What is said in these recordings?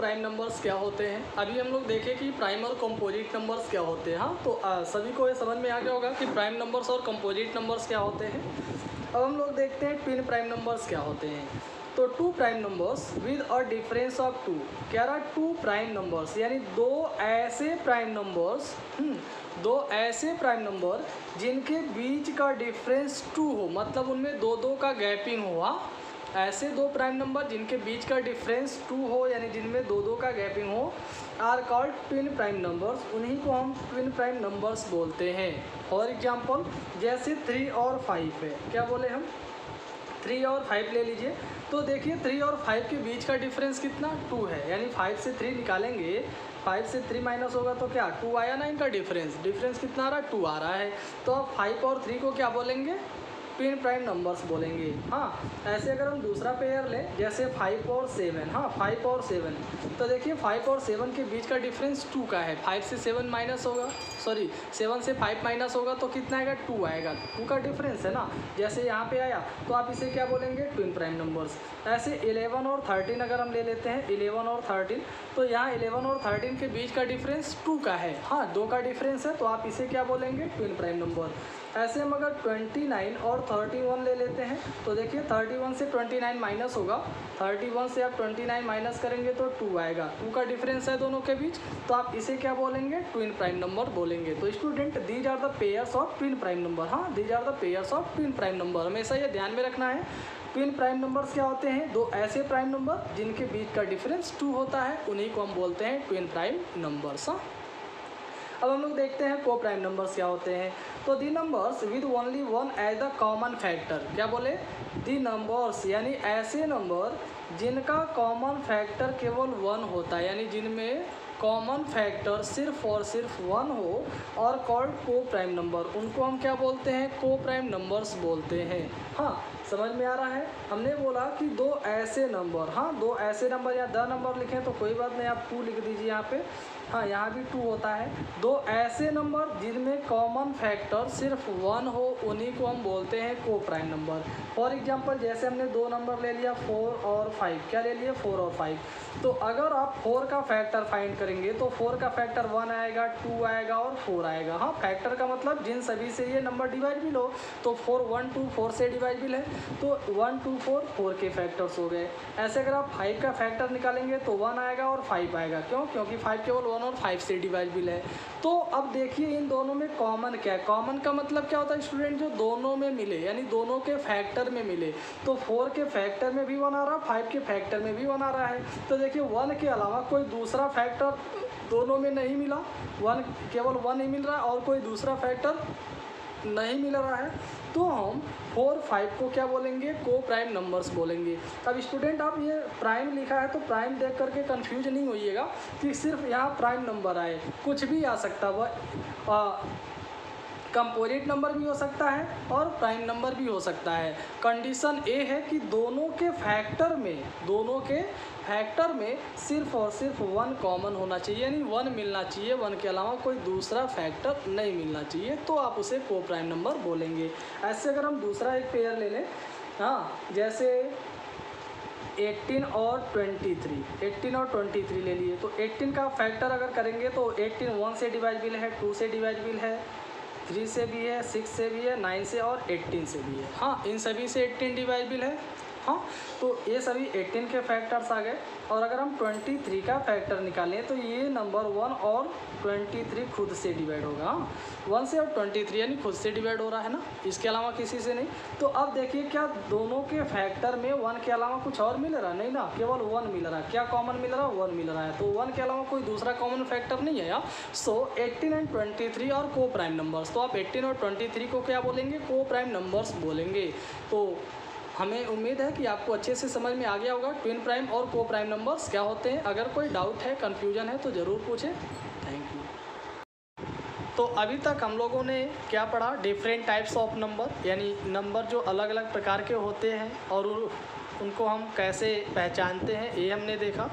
Prime numbers क्या होते हैं। अभी हम लोग देखें कि प्राइम और कंपोजिट नंबर्स क्या होते हैं। हाँ, तो सभी को ये समझ में आ गया होगा कि प्राइम नंबर्स और कंपोजिट नंबर्स क्या होते हैं। अब हम लोग देखते हैं ट्विन प्राइम नंबर्स क्या होते हैं। तो two prime numbers with a difference of two, क्या रहा, टू प्राइम नंबर्स यानी दो ऐसे प्राइम नंबर्स, दो ऐसे प्राइम नंबर जिनके बीच का डिफरेंस टू हो, मतलब उनमें दो दो का गैपिंग हुआ। ऐसे दो प्राइम नंबर जिनके बीच का डिफरेंस टू हो यानी जिनमें दो दो का गैपिंग हो, are called twin prime numbers, उन्हीं को हम ट्विन प्राइम नंबर्स बोलते हैं। फॉर एग्जांपल जैसे 3 और 5 है, क्या बोले हम, 3 और 5 ले लीजिए। तो देखिए 3 और 5 के बीच का डिफरेंस कितना, 2 है, यानी 5 से 3 निकालेंगे, 5 से 3 माइनस होगा तो क्या 2 आया ना, इनका डिफरेंस कितना आ रहा है, 2 आ रहा है। तो अब 5 और 3 को क्या बोलेंगे, ट्विन प्राइम नंबर्स बोलेंगे। हाँ, ऐसे अगर हम दूसरा पेयर लें जैसे 5 और 7, हाँ 5 और 7, तो देखिए 5 और 7 के बीच का डिफरेंस 2 का है। 5 से 7 माइनस होगा, सॉरी 7 से 5 माइनस होगा तो कितना आएगा, 2 आएगा, 2 का डिफरेंस है ना, जैसे यहाँ पे आया तो आप इसे क्या बोलेंगे, ट्विन प्राइम नंबर्स। ऐसे 11 और 13 अगर हम ले लेते हैं, 11 और 13, तो यहाँ 11 और 13 के बीच का डिफरेंस 2 का है, हाँ 2 का डिफरेंस है, तो आप इसे क्या बोलेंगे, ट्विन प्राइम नंबर। ऐसे हम अगर 29 और 31 ले लेते हैं, तो देखिए 31 से 29 माइनस होगा, 31 से आप 29 माइनस करेंगे तो 2 आएगा, 2 का डिफरेंस है दोनों के बीच, तो आप इसे क्या बोलेंगे, ट्विन प्राइम नंबर बोलेंगे। तो student these are the pairs of twin prime number, हाँ these are the pairs of twin prime number, हमेशा ये ध्यान में रखना है। ट्विन प्राइम नंबर्स क्या होते हैं, दो ऐसे प्राइम नंबर जिनके बीच का डिफरेंस 2 होता है, उन्हीं को हम बोलते हैं ट्विन प्राइम नंबर्स। हाँ, अब हम लोग देखते हैं को प्राइम नंबर्स क्या होते हैं। तो the numbers with only one as the common factor, क्या बोले, दी नंबर्स यानी ऐसे नंबर जिनका कॉमन फैक्टर केवल 1 होता है, यानी जिनमें कॉमन फैक्टर सिर्फ और सिर्फ 1 हो, और कॉल्ड को प्राइम नंबर, उनको हम क्या बोलते हैं, को प्राइम नंबर्स बोलते हैं। हाँ, समझ में आ रहा है। हमने बोला कि दो ऐसे नंबर, हाँ दो ऐसे नंबर, या द नंबर लिखें तो कोई बात नहीं, आप 2 लिख दीजिए यहाँ पे, हाँ यहाँ भी 2 होता है। दो ऐसे नंबर जिनमें कॉमन फैक्टर सिर्फ 1 हो, उन्हीं को हम बोलते हैं को प्राइम नंबर। फॉर एग्जांपल जैसे हमने 2 नंबर ले लिया 4 और 5, क्या ले लिए, 4 और 5। तो अगर आप 4 का फैक्टर फाइंड करेंगे तो 4 का फैक्टर 1 आएगा, 2 आएगा और 4 आएगा। हाँ, फैक्टर का मतलब जिन सभी से ये नंबर डिवाइडेबल हो, तो 4 1 2 4 से डिवाइडेबल है, तो 1 2 4 4 के फैक्टर्स हो गए। ऐसे अगर आप 5 का फैक्टर निकालेंगे तो 1 आएगा और 5 आएगा, क्यों, क्योंकि 5 केवल 1 और 5 से डिवाइडेबल है। तो अब देखिए इन दोनों में कॉमन क्या है, कॉमन का मतलब क्या होता है स्टूडेंट, जो दोनों में मिले, यानी दोनों के फैक्टर में मिले। तो 4 के फैक्टर में भी 1 आ रहा है, 5 के फैक्टर में भी 1 आ रहा है। तो देखिए 1 के अलावा कोई दूसरा फैक्टर दोनों में नहीं मिला, 1 केवल 1 ही मिल रहा है और कोई दूसरा फैक्टर नहीं मिल रहा है, तो हम 4 5 को क्या बोलेंगे, को प्राइम नंबर्स बोलेंगे। अब स्टूडेंट आप ये प्राइम लिखा है तो प्राइम देख करके कंफ्यूज नहीं होइएगा कि सिर्फ यहाँ प्राइम नंबर आए, कुछ भी आ सकता है, वह कंपोजिट नंबर भी हो सकता है और प्राइम नंबर भी हो सकता है। कंडीशन ए है कि दोनों के फैक्टर में सिर्फ और सिर्फ 1 कॉमन होना चाहिए, यानी 1 मिलना चाहिए, 1 के अलावा कोई दूसरा फैक्टर नहीं मिलना चाहिए, तो आप उसे को प्राइम नंबर बोलेंगे। ऐसे अगर हम दूसरा एक पेयर ले लें, हाँ जैसे 18 और 23, 18 और 23 ले लिए, तो 18 का फैक्टर अगर करेंगे तो 18 1 से डिवाइडेबल है, 2 से डिवाइडेबल है, 3 से भी है, 6 से भी है, 9 से और 18 से भी है। हाँ, इन सभी से 18 डिवाइडेबल है। हाँ, तो ये सभी 18 के फैक्टर्स आ गए। और अगर हम 23 का फैक्टर निकालें तो ये नंबर 1 और 23 खुद से डिवाइड होगा। हाँ, 1 से और 23 यानी खुद से डिवाइड हो रहा है ना, इसके अलावा किसी से नहीं। तो अब देखिए क्या दोनों के फैक्टर में 1 के अलावा कुछ और मिल रहा है, नहीं ना, केवल 1 मिल रहा है। क्या कॉमन मिल रहा है, 1 मिल रहा है, तो 1 के अलावा कोई दूसरा कॉमन फैक्टर नहीं है यार। सो 18 एंड 23 और को प्राइम नंबर्स, तो आप 18 और 23 को क्या बोलेंगे, को प्राइम नंबर्स बोलेंगे। तो हमें उम्मीद है कि आपको अच्छे से समझ में आ गया होगा ट्विन प्राइम और को प्राइम नंबर्स क्या होते हैं। अगर कोई डाउट है, कन्फ्यूजन है तो ज़रूर पूछें। Thank you. तो अभी तक हम लोगों ने क्या पढ़ा, डिफरेंट टाइप्स ऑफ नंबर, यानी नंबर जो अलग अलग प्रकार के होते हैं और उनको हम कैसे पहचानते हैं ये हमने देखा।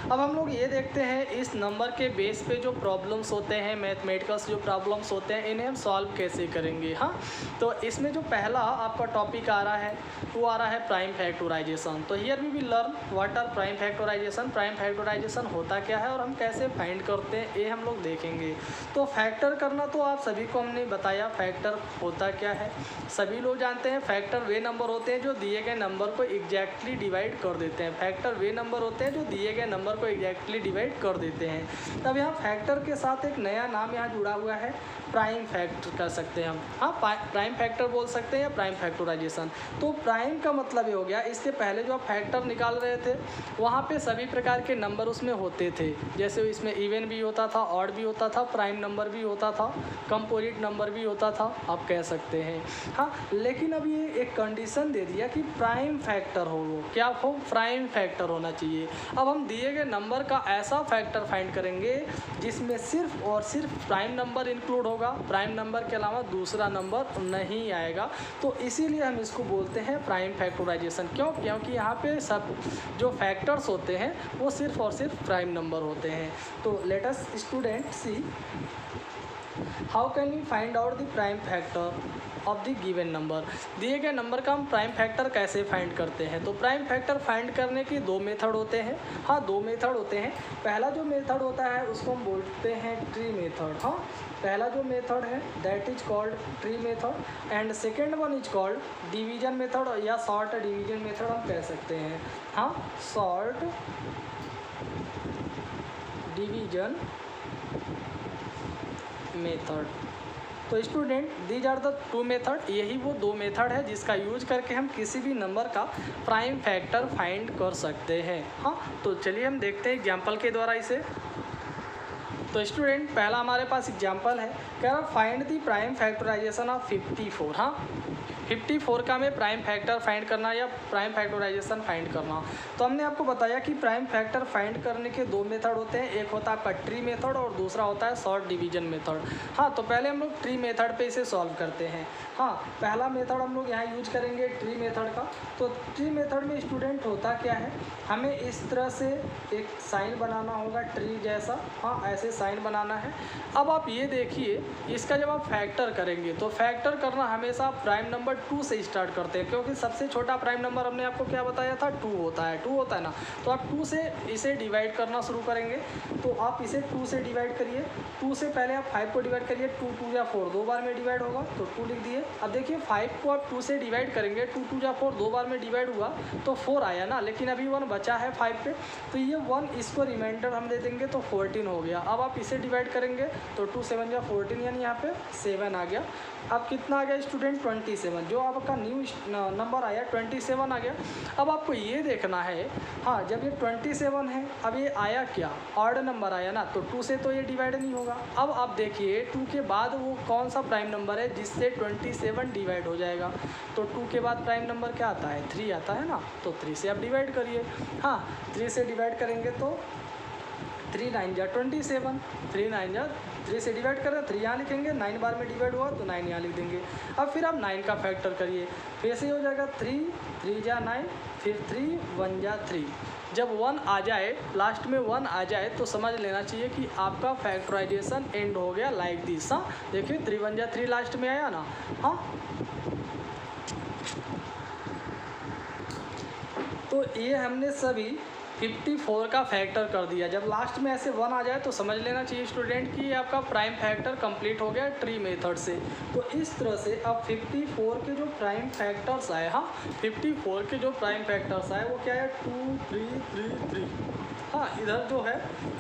अब हम लोग ये देखते हैं इस नंबर के बेस पे जो प्रॉब्लम्स होते हैं, मैथमेटिकल्स जो प्रॉब्लम्स होते हैं, इन्हें हम सॉल्व कैसे करेंगे। हाँ, तो इसमें जो पहला आपका टॉपिक आ रहा है वो आ रहा है प्राइम फैक्टराइजेशन। तो here we will learn what are prime factorisation, prime factorisation होता क्या है और हम कैसे फाइंड करते हैं ये हम लोग देखेंगे। तो फैक्टर करना तो आप सभी को हमने बताया फैक्टर होता क्या है, सभी लोग जानते हैं। फैक्टर वे नंबर होते हैं जो दिए गए नंबर को एग्जैक्टली डिवाइड कर देते हैं। फैक्टर वे नंबर होते हैं जो दिए गए नंबर को एग्जैक्टली डिवाइड कर देते हैं। तब यहाँ फैक्टर के साथ एक नया नाम यहाँ जुड़ा हुआ है, प्राइम फैक्टर कर सकते हैं हम। हाँ, प्राइम फैक्टर बोल सकते हैं या प्राइम फैक्टराइजेशन। तो प्राइम का मतलब ये हो गया, इसके पहले जो आप फैक्टर निकाल रहे थे वहाँ पे सभी प्रकार के नंबर उसमें होते थे, जैसे इसमें इवन भी होता था, ऑड भी होता था, प्राइम नंबर भी होता था, कंपोजिट नंबर भी होता था, आप कह सकते हैं। हाँ, लेकिन अब ये एक कंडीशन दे दिया कि प्राइम फैक्टर हो, वो क्या हो, प्राइम फैक्टर होना चाहिए। अब हम दिए गए नंबर का ऐसा फैक्टर फाइंड करेंगे जिसमें सिर्फ और सिर्फ प्राइम नंबर इंक्लूड होगा, प्राइम नंबर के अलावा दूसरा नंबर नहीं आएगा। तो इसीलिए हम इसको बोलते हैं प्राइम फैक्टराइजेशन। क्यों? क्योंकि यहाँ पे सब जो फैक्टर्स होते हैं वो सिर्फ और सिर्फ प्राइम नंबर होते हैं। तो let us student see how can we find out the prime factor of the given number. दिए गए नंबर का हम प्राइम फैक्टर कैसे फाइंड करते हैं। तो प्राइम फैक्टर फाइंड करने के दो मेथड होते हैं। हाँ, दो मेथड होते हैं। पहला जो मेथड होता है उसको हम बोलते हैं ट्री मेथड। हाँ, पहला जो मेथड है that is called tree method and second one is called division method या शॉर्ट डिवीजन मेथड हम कह सकते हैं। हाँ, शॉर्ट डिवीजन मेथड। तो student these are the two method, यही वो दो मेथड है जिसका यूज करके हम किसी भी नंबर का प्राइम फैक्टर फाइंड कर सकते हैं। हाँ, तो चलिए हम देखते हैं एग्जांपल के द्वारा इसे। तो स्टूडेंट पहला हमारे पास एग्जांपल है, कह रहा find the prime factorization of 54। हाँ, 54 का हमें प्राइम फैक्टर फाइंड करना या प्राइम फैक्टराइजेशन फाइंड करना। तो हमने आपको बताया कि प्राइम फैक्टर फाइंड करने के दो मेथड होते हैं, एक होता है आपका ट्री मेथड और दूसरा होता है शॉर्ट डिवीजन मेथड। हाँ, तो पहले हम लोग ट्री मेथड पे इसे सॉल्व करते हैं। हाँ, पहला मेथड हम लोग यहाँ यूज करेंगे ट्री मेथड का। तो ट्री मेथड में स्टूडेंट होता क्या है, हमें इस तरह से एक साइन बनाना होगा ट्री जैसा। हाँ, ऐसे साइन बनाना है। अब आप ये देखिए, इसका जब आप फैक्टर करेंगे तो फैक्टर करना हमेशा प्राइम नंबर 2 से स्टार्ट करते हैं, क्योंकि सबसे छोटा प्राइम नंबर हमने आपको क्या बताया था, 2 होता है। 2 होता है ना, तो आप 2 से इसे डिवाइड करना शुरू करेंगे। तो आप इसे 2 से डिवाइड करिए। 2 से पहले आप 5 को डिवाइड करिए। 2 2 या 4 दो बार में डिवाइड होगा तो 2 लिख दिए। अब देखिए 5 को आप 2 से डिवाइड करेंगे, 2 2 या 4 दो बार में डिवाइड हुआ तो 4 आया ना, लेकिन अभी 1 बचा है 5 पे, तो ये 1 इसको रिमाइंडर हम दे देंगे तो 14 हो गया। अब आप इसे डिवाइड करेंगे तो 2 7 या 14 यानी यहाँ पे 7 आ गया। अब कितना आ गया स्टूडेंट, 27। जो आपका न्यू नंबर आया 27 आ गया। अब आपको ये देखना है, हाँ, जब ये 27 है, अब ये आया क्या, ऑड नंबर आया ना, तो 2 से तो ये डिवाइड नहीं होगा। अब आप देखिए 2 के बाद वो कौन सा प्राइम नंबर है जिससे 27 डिवाइड हो जाएगा। तो 2 के बाद प्राइम नंबर क्या आता है, 3 आता है ना, तो 3 से आप डिवाइड करिए। हाँ, 3 से डिवाइड करेंगे तो 3 9 जा 27, 3 9 जा 3 से डिवाइड करें, 3 यहाँ लिखेंगे, 9 बार में डिवाइड हुआ तो 9 यहाँ लिख देंगे। अब फिर आप 9 का फैक्टर करिए, फिर से हो जाएगा 3 3 जा 9, फिर 3 1 जा 3। जब 1 आ जाए, लास्ट में 1 आ जाए तो समझ लेना चाहिए कि आपका फैक्टराइजेशन एंड हो गया लाइक दिस। हाँ, देखिए 3 1 जा 3 लास्ट में आया ना। हाँ, तो ये हमने सभी 54 का फैक्टर कर दिया। जब लास्ट में ऐसे 1 आ जाए तो समझ लेना चाहिए स्टूडेंट कि आपका प्राइम फैक्टर कंप्लीट हो गया ट्री मेथड से। तो इस तरह से अब 54 के जो प्राइम फैक्टर्स आए, हाँ, 54 के जो प्राइम फैक्टर्स आए वो क्या है, 2 3 3 3। हाँ, इधर जो है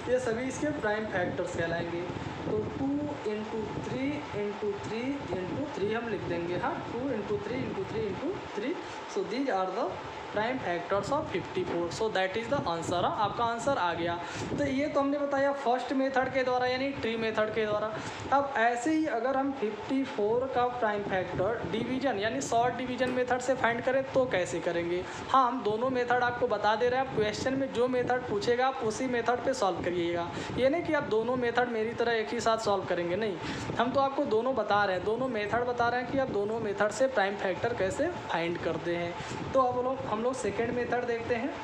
ये सभी इसके प्राइम फैक्टर्स कहलाएंगे। तो 2 × 3 × 3 × 3 हम लिख देंगे। हाँ, 2 × 3 × 3 × 3। So these are the prime factors of 54। So that is the answer. आपका आंसर आ गया। तो ये तो हमने बताया फर्स्ट मेथड के द्वारा यानी ट्री मेथड के द्वारा। अब ऐसे ही अगर हम 54 का प्राइम फैक्टर डिवीजन यानी शॉर्ट डिवीजन मेथड से फाइंड करें तो कैसे करेंगे। हाँ, हम दोनों मेथड आपको बता दे रहे हैं। क्वेश्चन में जो मेथड पूछेगा आप उसी मेथड पे सॉल्व करिएगा। ये नहीं कि आप दोनों मेथड मेरी तरह एक ही साथ सॉल्व करेंगे, नहीं, हम तो आपको दोनों बता रहे हैं, दोनों मेथड बता रहे हैं कि आप दोनों मेथड से प्राइम फैक्टर कैसे फाइंड करते हैं। तो अब हम लोग सेकेंड मेथड देखते हैं।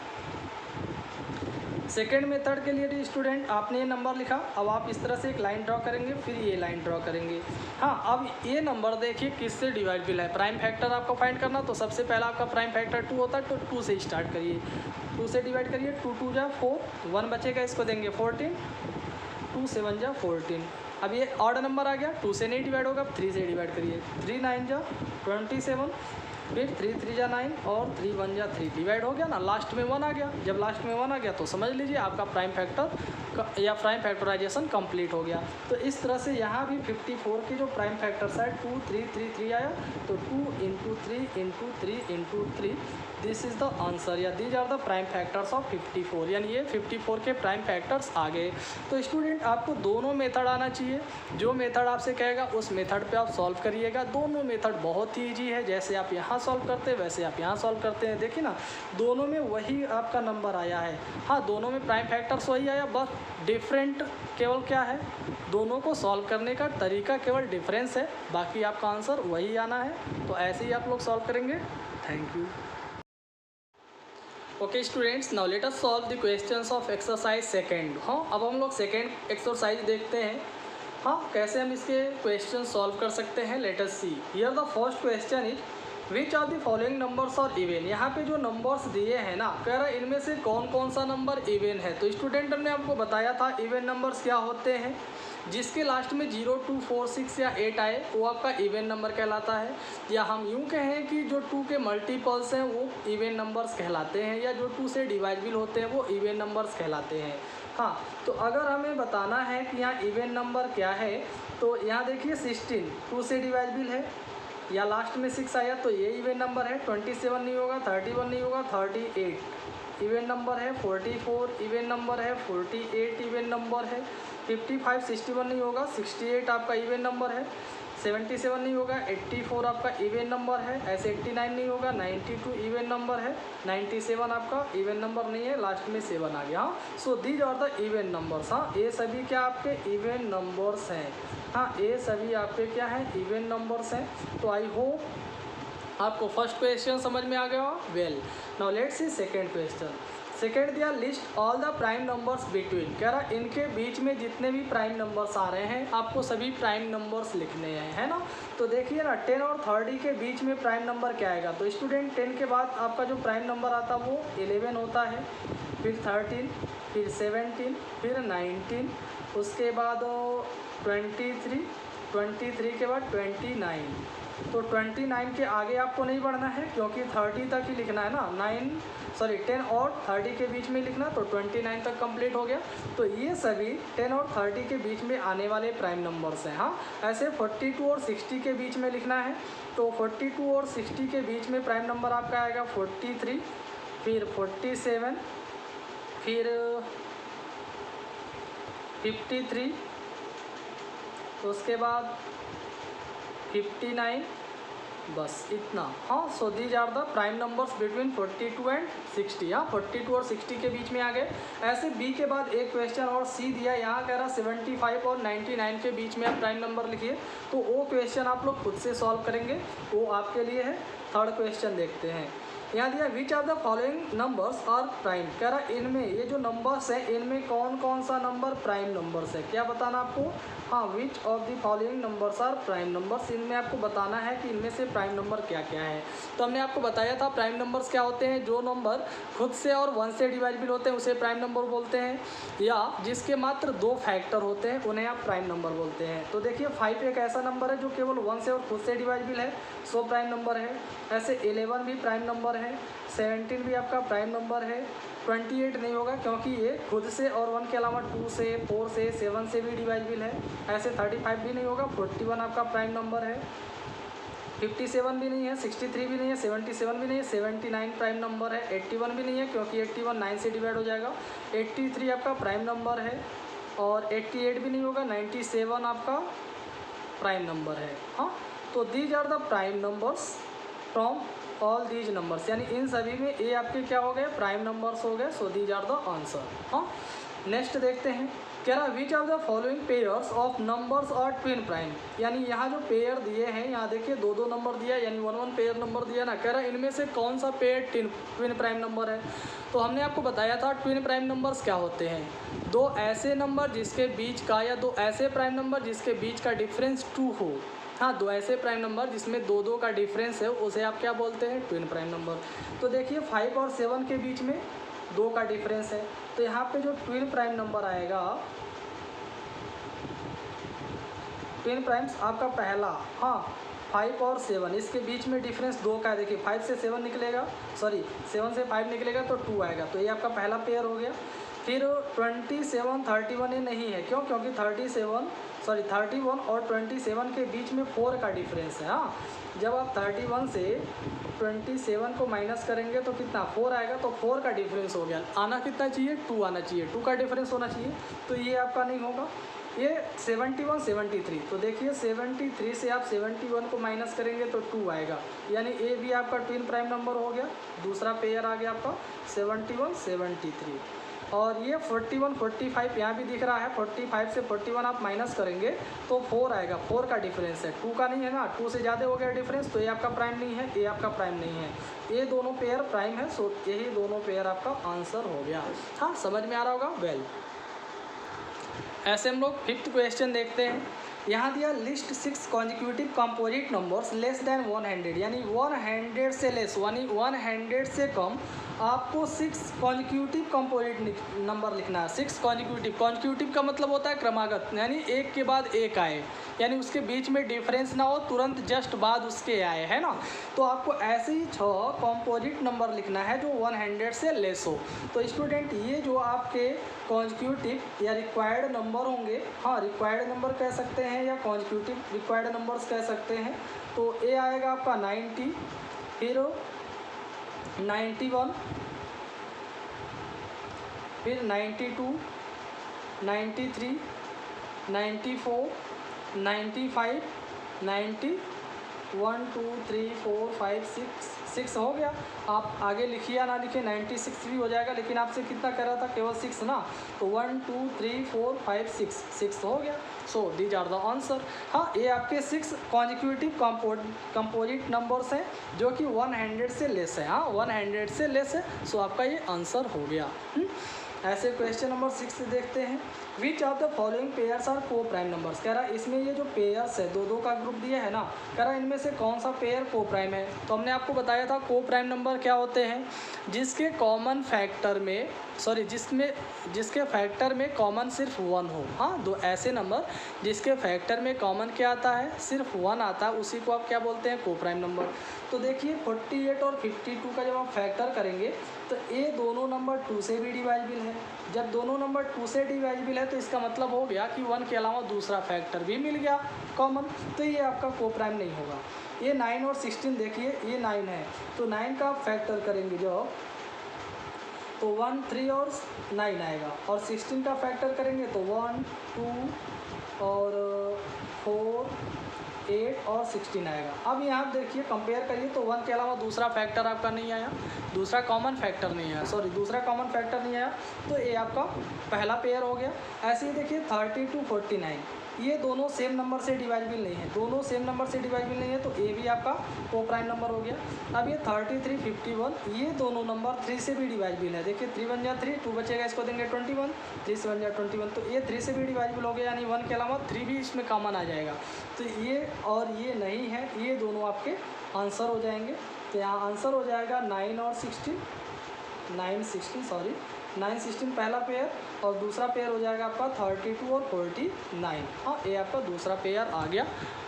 सेकेंड मेथड के लिए स्टूडेंट आपने ये नंबर लिखा, अब आप इस तरह से एक लाइन ड्रॉ करेंगे, फिर ये लाइन ड्रॉ करेंगे। हाँ, अब ये नंबर देखिए किससे डिवाइडेबल है। प्राइम फैक्टर आपको फाइंड करना, तो सबसे पहला आपका प्राइम फैक्टर 2 होता है, तो 2 से स्टार्ट करिए, 2 से डिवाइड करिए, 2 2 जा 4, 1 बचेगा, इसको देंगे 14, 2 7 जा 14। अब ये ऑड नंबर आ गया, 2 से नहीं डिवाइड होगा, 3 से डिवाइड करिए, 3 9 जा 27, फिर 3 3 जा 9 और 3 1 जा 3, डिवाइड हो गया ना, लास्ट में 1 आ गया। जब लास्ट में 1 आ गया तो समझ लीजिए आपका प्राइम फैक्टर या प्राइम फैक्टराइजेशन कंप्लीट हो गया। तो इस तरह से यहाँ भी 54 की जो प्राइम फैक्टर्स है 2 3 3 3 आया, तो 2 × 3 × 3 × 3, दिस इज़ द आंसर, या these are the prime factors of 54, यानी ये 54 के प्राइम फैक्टर्स आ गए। तो स्टूडेंट आपको दोनों मेथड आना चाहिए, जो मेथड आपसे कहेगा उस मेथड पे आप सॉल्व करिएगा। दोनों मेथड बहुत ही ईजी है, जैसे आप यहाँ सॉल्व करते हैं वैसे आप यहाँ सॉल्व करते हैं। देखिए ना, दोनों में वही आपका नंबर आया है। हाँ, दोनों में प्राइम फैक्टर्स वही आया, बस डिफरेंट केवल क्या है, दोनों को सॉल्व करने का तरीका केवल डिफरेंस है, बाकी आपका आंसर वही आना है। तो ऐसे ही आप लोग सॉल्व करेंगे। Thank you. Okay students, now let us solve the questions of exercise second. हाँ, अब हम लोग सेकेंड एक्सरसाइज देखते हैं। हाँ, कैसे हम इसके क्वेश्चन सॉल्व कर सकते हैं, let us see. Here the first question is which of the following numbers are even. यहाँ पे जो नंबर्स दिए हैं ना, कह रहा है इनमें से कौन कौन सा नंबर इवन है। तो स्टूडेंट हमने आपको बताया था इवन नंबर्स क्या होते हैं, जिसके लास्ट में 0 2 4 6 या 8 आए वो आपका इवन नंबर कहलाता है, या हम यूँ कहें कि जो 2 के मल्टीपल्स हैं वो इवन नंबर्स कहलाते हैं, या जो 2 से डिवाइडेबल होते हैं वो इवन नंबर्स कहलाते हैं। हाँ, तो अगर हमें बताना है कि यहाँ इवन नंबर क्या है, तो यहाँ देखिए 16 2 से डिवाइडेबल है, या लास्ट में 6 आया तो ये इवन नंबर है। 27 नहीं होगा, 31 नहीं होगा, 38 इवन नंबर है, 44 इवन नंबर है, 48 इवन नंबर है, 55 61 नहीं होगा, 68 आपका इवन नंबर है, 77 नहीं होगा, 84 आपका इवन नंबर है, ऐसे 89 नहीं होगा, 92 इवन नंबर है, 97 आपका इवन नंबर नहीं है, लास्ट में 7 आ गया। हाँ, so these are the even numbers. हाँ, ये सभी क्या आपके इवन नंबर्स हैं। हाँ, ये सभी आपके क्या हैं, इवन नंबर्स हैं। तो आई होप आपको फर्स्ट क्वेश्चन समझ में आ गया। Well, now let's see second question. Second दिया list all the prime numbers between. कह रहा इनके बीच में जितने भी प्राइम नंबर्स आ रहे हैं आपको सभी प्राइम नंबर्स लिखने हैं, है ना। तो देखिए ना, 10 और 30 के बीच में प्राइम नंबर क्या आएगा। तो स्टूडेंट 10 के बाद आपका जो प्राइम नंबर आता है वो 11 होता है, फिर 13, फिर 17, फिर 19, उसके बाद 23 के बाद 29। तो 29 के आगे आपको नहीं बढ़ना है क्योंकि 30 तक ही लिखना है ना। 10 और 30 के बीच में लिखना, तो 29 तक कंप्लीट हो गया। तो ये सभी 10 और 30 के बीच में आने वाले प्राइम नंबर्स हैं। हाँ, ऐसे 42 और 60 के बीच में लिखना है। तो 42 और 60 के बीच में प्राइम नंबर आपका आएगा 43, फिर 47, फिर 53, उसके बाद 59, बस इतना। हाँ, so these are the prime numbers between 42 and 60। हाँ, 42 और 60 के बीच में आ गए। ऐसे बी के बाद एक क्वेश्चन और सी दिया, यहाँ कह रहा 75 और 99 के बीच में आप प्राइम नंबर लिखिए। तो वो क्वेश्चन आप लोग खुद से सॉल्व करेंगे, वो आपके लिए है। थर्ड क्वेश्चन देखते हैं। यहाँ दिया which of the following numbers are prime. कह रहा इनमें ये जो नंबर्स हैं इनमें कौन कौन सा नंबर प्राइम नंबर्स है, क्या बताना आपको। हाँ, which of the following numbers are prime numbers, इनमें आपको बताना है कि इनमें से प्राइम नंबर क्या क्या है। तो हमने आपको बताया था प्राइम नंबर्स क्या होते हैं, जो नंबर खुद से और 1 से डिवाइडेबल होते हैं उसे प्राइम नंबर बोलते हैं, या जिसके मात्र 2 फैक्टर होते हैं उन्हें आप प्राइम नंबर बोलते हैं। तो देखिए 5 एक ऐसा नंबर है जो केवल 1 से और खुद से डिवाइडेबल है, सो प्राइम नंबर है। ऐसे 11 भी प्राइम नंबर है, 17 भी आपका प्राइम नंबर है, 28 नहीं होगा क्योंकि ये खुद से और 1 के अलावा 2 से 4 से 7 से भी डिवाइडेबल है। ऐसे 35 भी नहीं होगा, 41 आपका प्राइम नंबर है, 57 भी नहीं है, 63 भी नहीं है, 77 भी नहीं है, 79 प्राइम नंबर है, 81 भी नहीं है क्योंकि 81 9 से डिवाइड हो जाएगा, 83 आपका प्राइम नंबर है, और 88 भी नहीं होगा, 97 आपका प्राइम नंबर है। हाँ, तो these are the prime numbers from all these numbers, यानी इन सभी में ए आपके क्या हो गए, प्राइम नंबर्स हो गए। So these are the answer. हाँ, नेक्स्ट देखते हैं, कह रहा which of the following pairs of numbers और ट्विन प्राइम, यानी यहाँ जो पेयर दिए हैं, यहाँ देखिए दो दो नंबर दिया, यानी वन वन पेयर नंबर दिया ना, कह रहा इनमें से कौन सा पेयर ट्विन प्राइम नंबर है। तो हमने आपको बताया था ट्विन प्राइम नंबर्स क्या होते हैं, दो ऐसे नंबर जिसके बीच का, या दो ऐसे प्राइम नंबर जिसके बीच का डिफरेंस 2 हो। हाँ, दो ऐसे प्राइम नंबर जिसमें दो दो का डिफरेंस है, उसे आप क्या बोलते हैं, ट्विन प्राइम नंबर। तो देखिए 5 और 7 के बीच में 2 का डिफरेंस है, तो यहाँ पे जो ट्विन प्राइम नंबर आएगा, ट्विन प्राइम्स आपका पहला, हाँ 5 और 7, इसके बीच में डिफरेंस 2 का है। देखिए 5 से 7 निकलेगा, सॉरी 7 से 5 निकलेगा तो 2 आएगा, तो ये आपका पहला पेयर हो गया। फिर 27 31 ये नहीं है, क्यों, क्योंकि 31 और 27 के बीच में 4 का डिफरेंस है। हाँ, जब आप 31 से 27 को माइनस करेंगे तो कितना 4 आएगा, तो 4 का डिफरेंस हो गया। आना कितना चाहिए, 2 आना चाहिए, 2 का डिफरेंस होना चाहिए, तो ये आपका नहीं होगा। ये 71 73, तो देखिए 73 से आप 71 को माइनस करेंगे तो 2 आएगा, यानी ए भी आपका ट्विन प्राइम नंबर हो गया। दूसरा पेयर आ गया आपका 71 73। और ये 41 45 यहाँ भी दिख रहा है, 45 से 41 आप माइनस करेंगे तो 4 आएगा, 4 का डिफरेंस है, 2 का नहीं है ना, 2 से ज़्यादा हो गया डिफरेंस, तो ये आपका प्राइम नहीं है, ये आपका प्राइम नहीं है, ये दोनों पेयर प्राइम है। सो यही दोनों पेयर आपका आंसर हो गया। हाँ, समझ में आ रहा होगा, वेल। ऐसे हम लोग 5th क्वेश्चन देखते हैं। यहाँ दिया list 6 consecutive composite numbers less than 100, यानी 100 से लेस, यानी 100 से कम आपको 6 कॉन्जिक्यूटिव कंपोजिट नंबर लिखना है। 6 कॉन्जिक्यूटिव का मतलब होता है क्रमागत, यानी एक के बाद एक आए, यानी उसके बीच में डिफरेंस ना हो, तुरंत जस्ट बाद उसके आए, है ना। तो आपको ऐसे ही 6 कंपोजिट नंबर लिखना है जो 100 से लेस हो। तो स्टूडेंट ये जो आपके कॉन्जिक्यूटिव या रिक्वायर्ड नंबर होंगे, हाँ रिक्वायर्ड नंबर कह सकते हैं या कॉन्जिक्यूटिव रिक्वायर्ड नंबर्स कह सकते हैं। तो ए आएगा आपका 90, फिर 91, फिर 92, 93, 94, 95, 90, 1 2 3 4 5 6 हो गया। आप आगे लिखिए या ना लिखिए 96 भी हो जाएगा, लेकिन आपसे कितना कर रहा था, केवल 6 ना, तो 1 2 3 4 5 6 हो गया। So these are the answer. हाँ, ये आपके 6 कॉन्जिक्यूटिव कंपोजिट नंबर्स हैं जो कि 100 से लेस है। हाँ, 100 से लेस है, सो आपका ये आंसर हो गया। ऐसे क्वेश्चन नंबर 6 देखते हैं। Which of the following pairs are coprime numbers, कह रहा है इसमें ये जो पेयर्स है, दो दो का ग्रुप दिया है ना, कह रहा है इनमें से कौन सा पेयर को प्राइम है। तो हमने आपको बताया था को प्राइम नंबर क्या होते हैं, जिसके कॉमन फैक्टर में, सॉरी जिसके फैक्टर में कॉमन सिर्फ 1 हो। हाँ, दो ऐसे नंबर जिसके फैक्टर में कॉमन क्या आता है, सिर्फ 1 आता है, उसी को आप क्या बोलते हैं, को प्राइम नंबर। तो देखिए 48 और 52 का जब आप फैक्टर करेंगे तो ये दोनों नंबर 2 से भी डिवाइजिबल है। जब दोनों नंबर 2 से डिवाइजिबल है तो इसका मतलब हो गया कि 1 के अलावा दूसरा फैक्टर भी मिल गया कॉमन, तो ये आपका को प्राइम नहीं होगा। ये 9 और 16 देखिए, ये 9 है, तो 9 का आप फैक्टर करेंगे जो, तो 1 3 और 9 आएगा, और 16 का फैक्टर करेंगे तो 1 2 और 4 8 और 16 आएगा। अब यहाँ देखिए कंपेयर करिए तो 1 के अलावा दूसरा फैक्टर आपका नहीं आया, दूसरा कॉमन फैक्टर नहीं आया, दूसरा कॉमन फैक्टर नहीं आया, तो ये आपका पहला पेयर हो गया। ऐसे ही देखिए 32 49, ये दोनों सेम नंबर से डिवाइजिबल नहीं है, दोनों सेम नंबर से डिवाइजिबल नहीं है, तो ए भी आपका को प्राइम नंबर हो गया। अब ये 33 51, ये दोनों नंबर 3 से भी डिवाइजिबल है। देखिए 3 बन जाए 3, 2 बचेगा, इसको देंगे 21, 3 से बन जाए 21, तो ये 3 से भी डिवाइजिबल हो गया, यानी 1 के अलावा 3 भी इसमें कॉमन आ जाएगा। तो ये और ये नहीं है, ये दोनों आपके आंसर हो जाएंगे। तो यहाँ आंसर हो जाएगा 9 और 16, 9 16 पहला पेयर, और दूसरा पेयर हो जाएगा आपका 32 और 49। हाँ, ये आपका दूसरा पेयर आ गया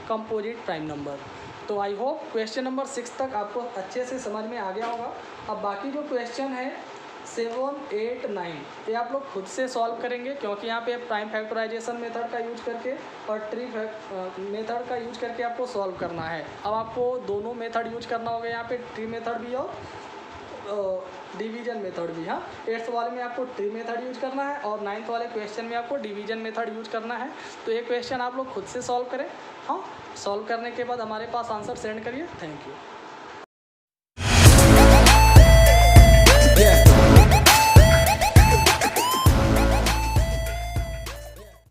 कंपोजिट प्राइम नंबर। तो आई होप क्वेश्चन नंबर 6 तक आपको अच्छे से समझ में आ गया होगा। अब बाकी जो क्वेश्चन है 7 8 9, ये आप लोग खुद से सॉल्व करेंगे, क्योंकि यहाँ पे प्राइम फैक्टराइजेशन मेथड का यूज करके और ट्री मेथड का यूज करके आपको सॉल्व करना है। अब आपको दोनों मेथड यूज करना होगा, यहाँ पे ट्री मेथड भी और डिवीजन मेथड भी। हाँ, 8th वाले में आपको ट्री मेथड यूज करना है और 9th वाले क्वेश्चन में आपको डिवीजन मेथड यूज करना है। तो ये क्वेश्चन आप लोग खुद से सॉल्व करें। हाँ, सॉल्व करने के बाद हमारे पास आंसर सेंड करिए। Thank you.